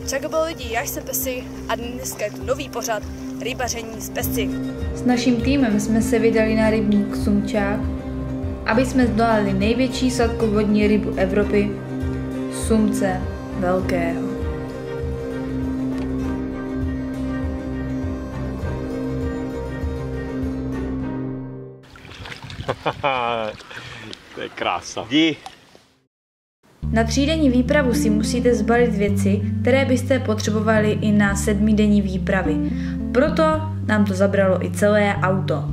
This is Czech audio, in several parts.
Čau lidi, já jsem Pesy a dneska je tu nový pořad rybaření s Pesy. S naším týmem jsme se vydali na rybník Sumčák, aby jsme zdolali největší sladkovodní rybu Evropy, sumce velkého. To je krása. Jdi. Na 3denní výpravu si musíte zbalit věci, které byste potřebovali i na 7denní výpravy. Proto nám to zabralo i celé auto.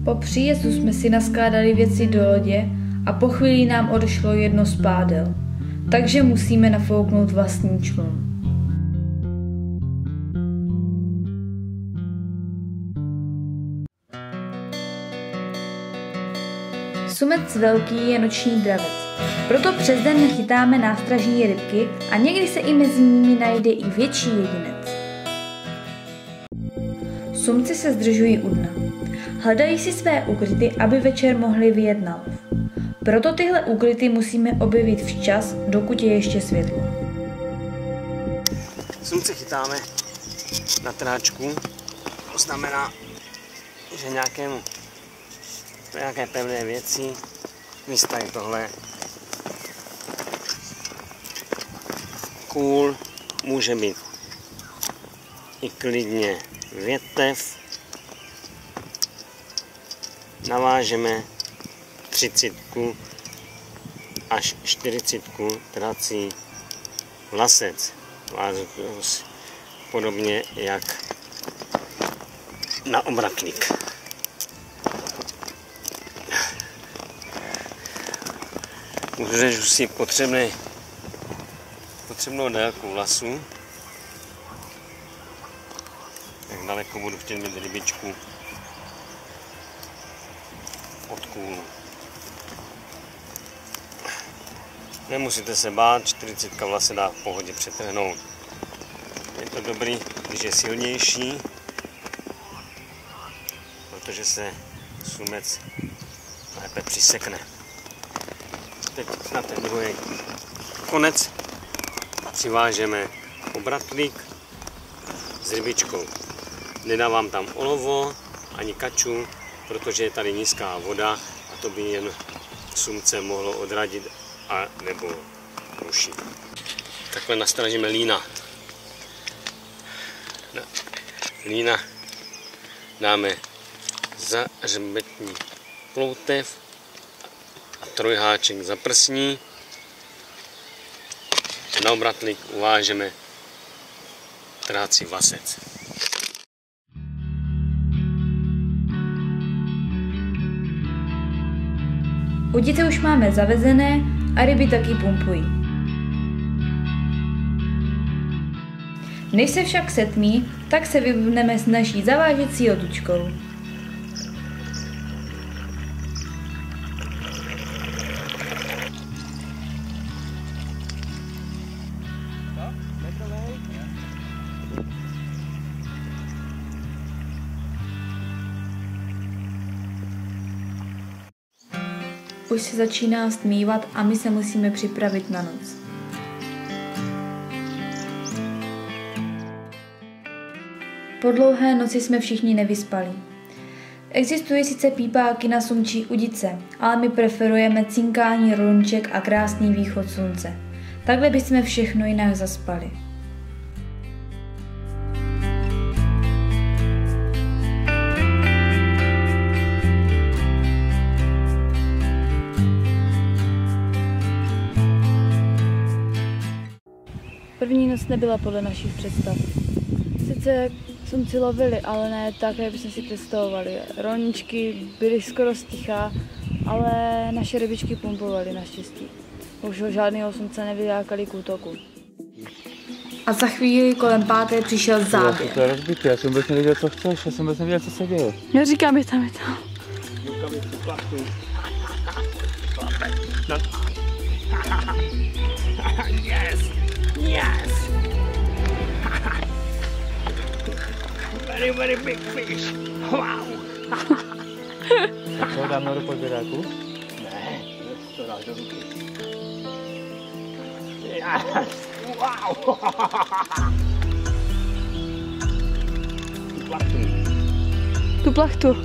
Po příjezdu jsme si naskládali věci do lodě a po chvíli nám odešlo jedno z pádel. Takže musíme nafouknout vlastní člun. Sumec velký je noční dravec. Proto přes den nechytáme nástražní rybky a někdy se i mezi nimi najde i větší jedinec. Sumci se zdržují u dna. Hledají si své úkryty, aby večer mohli vyjet na lov. Proto tyhle úkryty musíme objevit včas, dokud je ještě světlo. Sumce chytáme na tráčku. To znamená, že nějaké pevné věci, místa je tohle. Kůl může být i klidně větev. Navážeme 30 až 40 trací vlasec. Podobně jak na obratník. Uřežu si potřebnou délku vlasu. Jak daleko budu chtět mít rybičku od kůlu. Nemusíte se bát, 40 vlase dá v pohodě přetrhnout. Je to dobrý, když je silnější, protože se sumec lépe přisekne. Teď na ten druhý konec přivážeme obratlík s rybičkou. Nedávám tam olovo ani kaču, protože je tady nízká voda a to by jen sumce mohlo odradit a nebo rušit. Takhle nastražíme lína. Na lína dáme za hřbetní ploutev a trojháček za prsní. Na obratlík uvážeme trácí vlasec. Udice už máme zavezené a ryby taky pumpují. Než se však setmí, tak se vybudeme s naší zavážecí otučkou. Už se začíná stmívat a my se musíme připravit na noc. Po dlouhé noci jsme všichni nevyspali. Existují sice pípáky na sumčí udice, ale my preferujeme cinkání rolniček a krásný východ slunce. Takhle bychom všechno jinak zaspali. První noc nebyla podle našich představ. Sice sumci lovili, ale ne tak, jak bychom si představovali. Rolničky byly skoro sticha, ale naše rybičky pumpovaly naštěstí. Už žádného sumce nevylákali k útoku. A za chvíli kolem 5. přišel záběr. To je rozbitý, já jsem vůbec nevěděl, co chceš, já jsem vůbec nevěděl, co se děje. Já říkám, je tam. Yes! Yes! Very big fish! Wow! Tak to dám do podběráku? Ne, to dáš do ruky. Yes! Wow. Tu plachtu.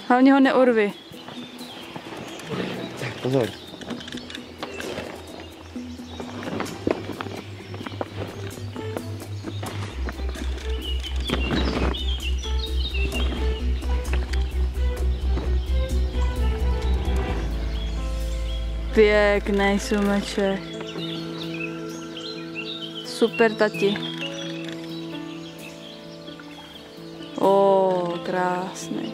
Hlavně ho neurvi. Pozor. Pěkný sumeček. Super, tati. O, krásný.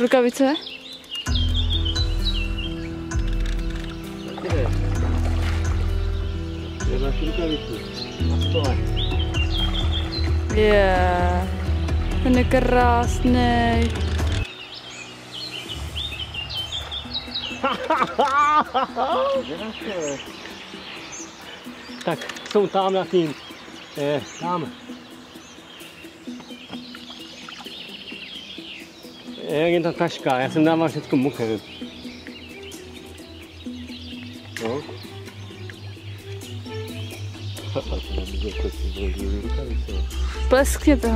Rukavice? Máš rukavici na stole. Ten je krásný. Tak, jsou tam na tím. Tam. Jak je ta taška? Já jsem dával všechno muchem. No. Pleskně to.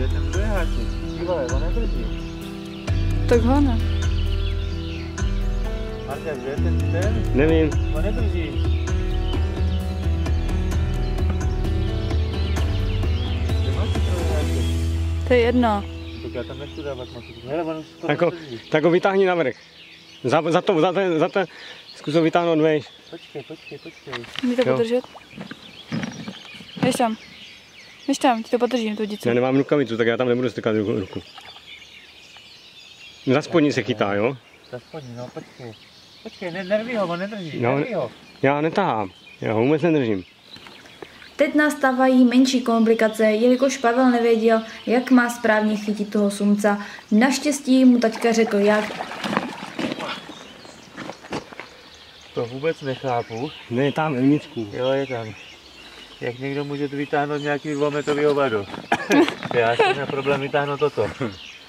Kde je ten druhý háček? Dívaj, on nedrží. Tak ho ne. Marta, kde je ten? Nevím. On nedrží. Kde máš ten druhý háček? To je jedno. Tak já tam nechci dávat moc. Hele, on skoro Jako, nedrží. tak ho vytáhni na vrch. Za to zkus ho vytáhnout vejš. Počkej. Můžu to Jo. podržet? Běž tam, ti to podržím, tu dicu. Já nemám rukavicu, tak já tam nebudu strkat ruku. Za spodní se chytá, jo? Za spodní, no počkej. Počkej, nerví ho, on nedrží. No, Nerví ho. Já netahám. Já ho vůbec nedržím. Teď nastávají menší komplikace, jelikož Pavel nevěděl, jak má správně chytit toho sumca. Naštěstí mu taťka řekl jak. To vůbec nechápu. Ne, tam vevnitřku. Jo, je tam. Jak někdo může vytáhnout nějaký 2metrový ovadu? Já jsem měl problém vytáhnout toto.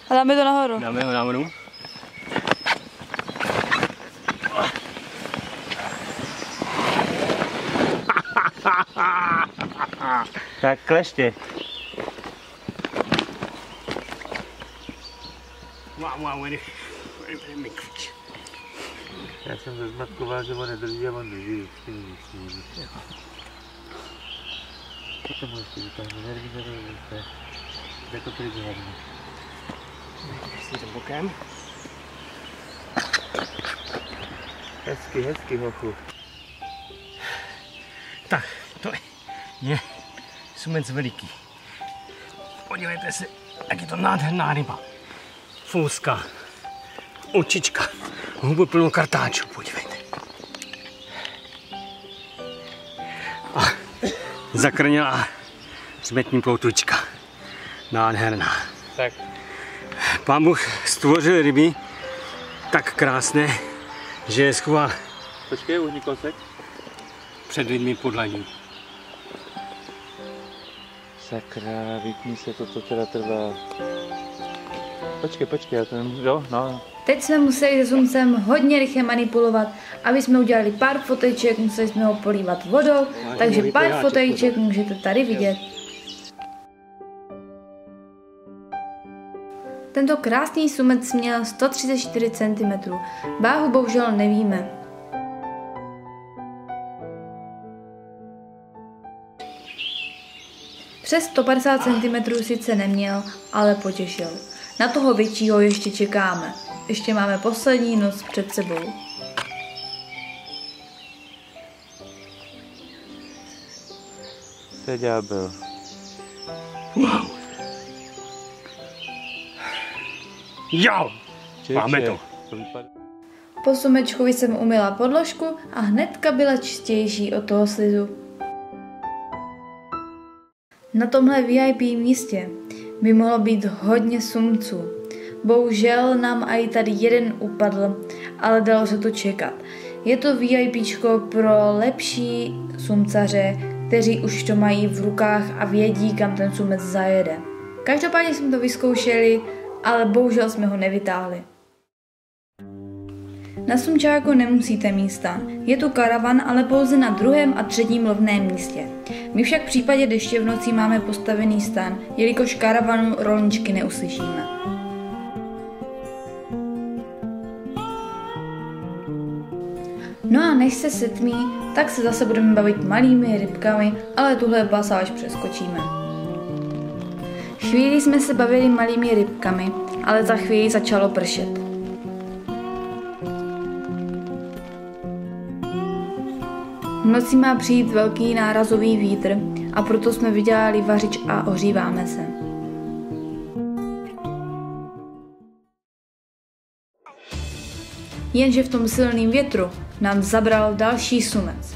A dáme to nahoru. Dáme ho nahoru. Tak kleště. Wow, Já jsem se zmatkoval, že on nedrží a on drží. Co to můžeš vytáhnout? Nerví. Jde to pryč hlavně. Si to bokem. Hezky, hochu. Tak, to je sumec veliký. Podívejte se, jak je to nádherná ryba. Fouska, očička, hubu plnou kartáčů, podívejte. A zakrnělá hřbetní ploutvička. Nádherná. Tak. Pán Bůh stvořil ryby tak krásné, že je schoval Počkej, uhni kousek. před lidmi podlaní. Sakra, vypni se, to teda trvá. Počkej, já ten, jo, no. Teď jsme museli se sumcem hodně rychle manipulovat, aby jsme udělali pár foteček, museli jsme ho polívat vodou, takže pár foteček můžete tady vidět. Tento krásný sumec měl 134 cm, váhu bohužel nevíme. Přes 150 cm sice neměl, ale potěšil. Na toho většího ještě čekáme. Ještě máme poslední noc před sebou. To je ďábel. Wow. Jo, máme to. Po sumečkovi jsem umyla podložku a hnedka byla čistější od toho slizu. Na tomhle VIP místě by mohlo být hodně sumců. Bohužel nám i tady jeden upadl, ale dalo se to čekat. Je to VIPčko pro lepší sumcaře, kteří už to mají v rukách a vědí, kam ten sumec zajede. Každopádně jsme to vyzkoušeli, ale bohužel jsme ho nevytáhli. Na sumčáku nemusíte mít stan. Je tu karavan, ale pouze na druhém a třetím lovném místě. My však v případě deště v noci máme postavený stan, jelikož karavanu rolničky neuslyšíme. No a než se setmí, tak se zase budeme bavit malými rybkami, ale tuhle pasáž přeskočíme. Chvíli jsme se bavili malými rybkami, ale za chvíli začalo pršet. V noci má přijít velký nárazový vítr a proto jsme vydělali vařič a ohříváme se. Jenže v tom silném větru nám zabral další sumec.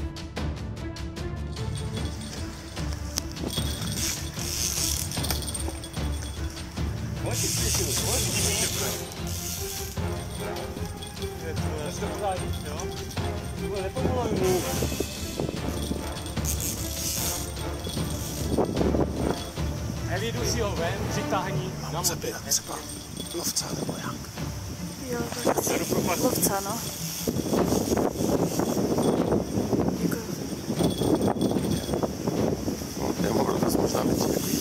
Eli, jdu si ho ven, přitáhni na motor. Třeba lovca nebo jak? Jo, tak lovca, no. Děkuji. No, nemohl to možná být takový.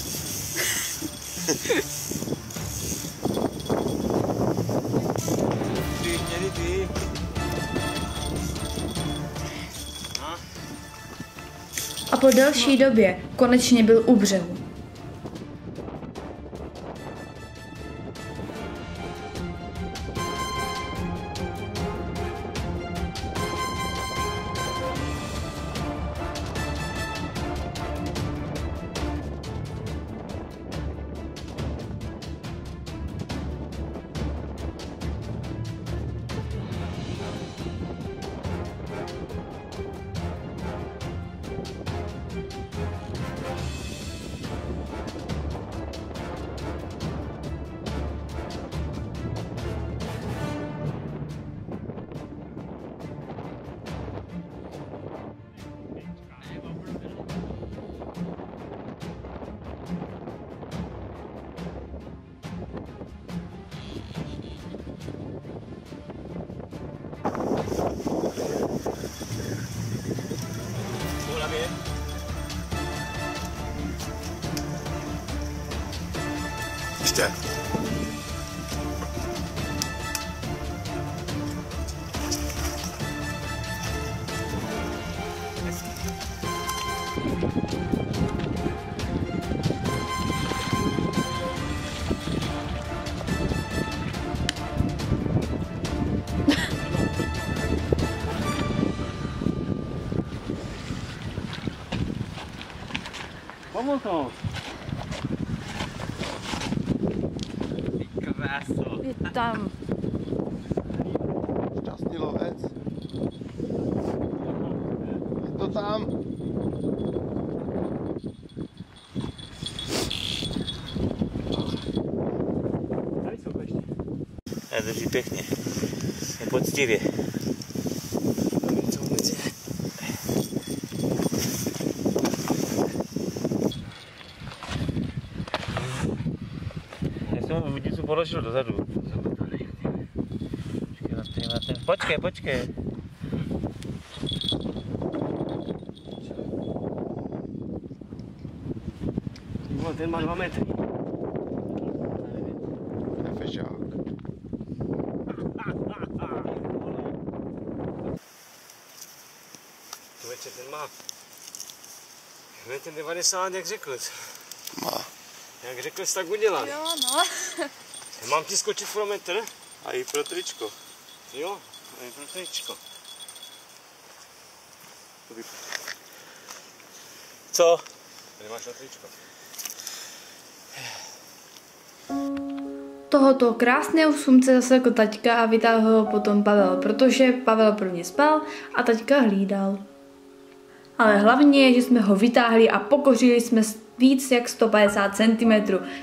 Ty. A po delší době konečně byl u břehu. Ještě. Pomohnout. Kráso. Je tam. Šťastný lovec. Je to tam. Tady jsou ještě. A drží pěkně. Je poctivě. Co vůbec je? Já jsem mu vidicu položil dozadu. Počkej. Ten má 2 metry. To je fežák. Člověče, ten má 1,90 m, jak řekl. Má. Jak řekl jsi, tak udělal. Jo, no. Mám ti skočit pro metr? A i pro tričko. Jo, a i pro tričko. Co? Nemáš na tričko. Tohoto krásného sumce zase jako taťka a vytáhl ho potom Pavel, protože Pavel prvně spal a taťka hlídal. Ale hlavně je, že jsme ho vytáhli a pokořili jsme víc jak 150 cm,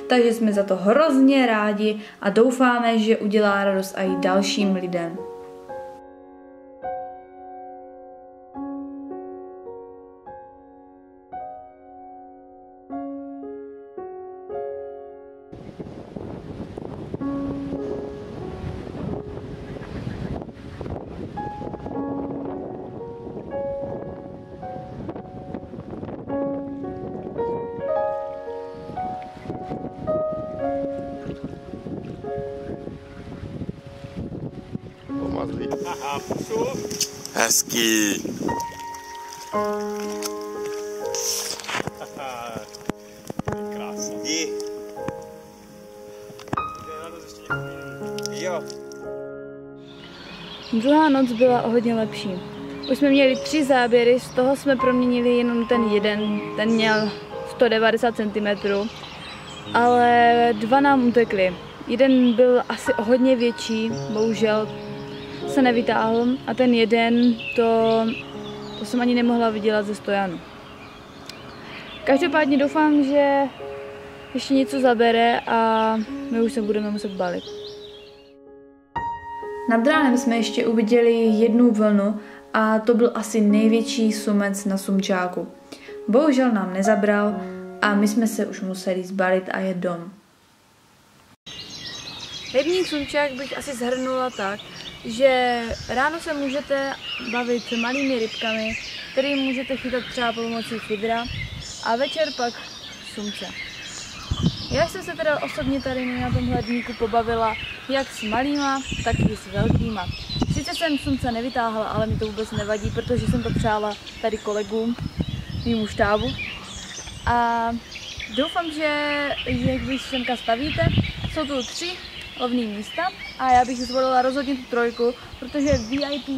takže jsme za to hrozně rádi a doufáme, že udělá radost i dalším lidem. Pomadlí. Aha, pusu. Hezký. Krásný. Jo. Druhá noc byla o hodně lepší. Už jsme měli 3 záběry, z toho jsme proměnili jenom ten jeden, ten měl 190 cm, ale 2 nám utekly. Jeden byl asi o hodně větší, bohužel se nevytáhl, a ten jeden, to jsem ani nemohla vydělat ze stojanu. Každopádně doufám, že ještě něco zabere a my už se budeme muset balit. Nad ránem jsme ještě uviděli jednu vlnu a to byl asi největší sumec na sumčáku. Bohužel nám nezabral a my jsme se už museli zbalit a jet dom. Rybník sumčák bych asi shrnula tak, že ráno se můžete bavit s malými rybkami, které můžete chytat třeba pomocí fidra, a večer pak sumce. Já jsem se teda osobně tady na tomhle rybníku pobavila jak s malýma, tak i s velkýma. Sice jsem sumce nevytáhla, ale mi to vůbec nevadí, protože jsem to přála tady kolegům, mýmu štábu. A doufám, že když semka stavíte, jsou tu 3 lovný místa a já bych zvolila rozhodně tu 3, protože VIP,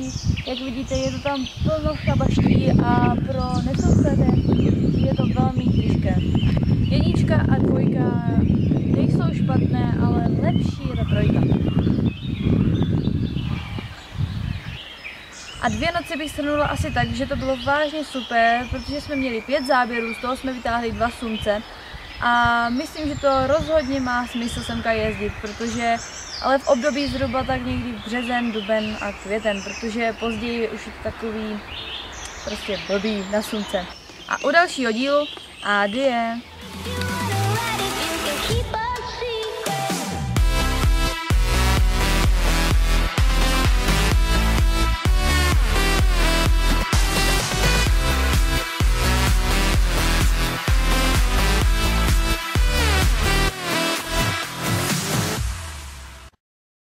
jak vidíte, je to tam plno chabaští a pro nesousedy je to velmi těžké. 1 a 2 nejsou špatné, ale lepší je ta 3. A 2 noci bych shrnula asi tak, že to bylo vážně super, protože jsme měli 5 záběrů, z toho jsme vytáhli 2 sumce. A myslím, že to rozhodně má smysl semka jezdit, protože ale v období zhruba tak někdy březen, duben a květen, protože později už je to takový prostě blbý na slunce. A u dalšího dílu, adie.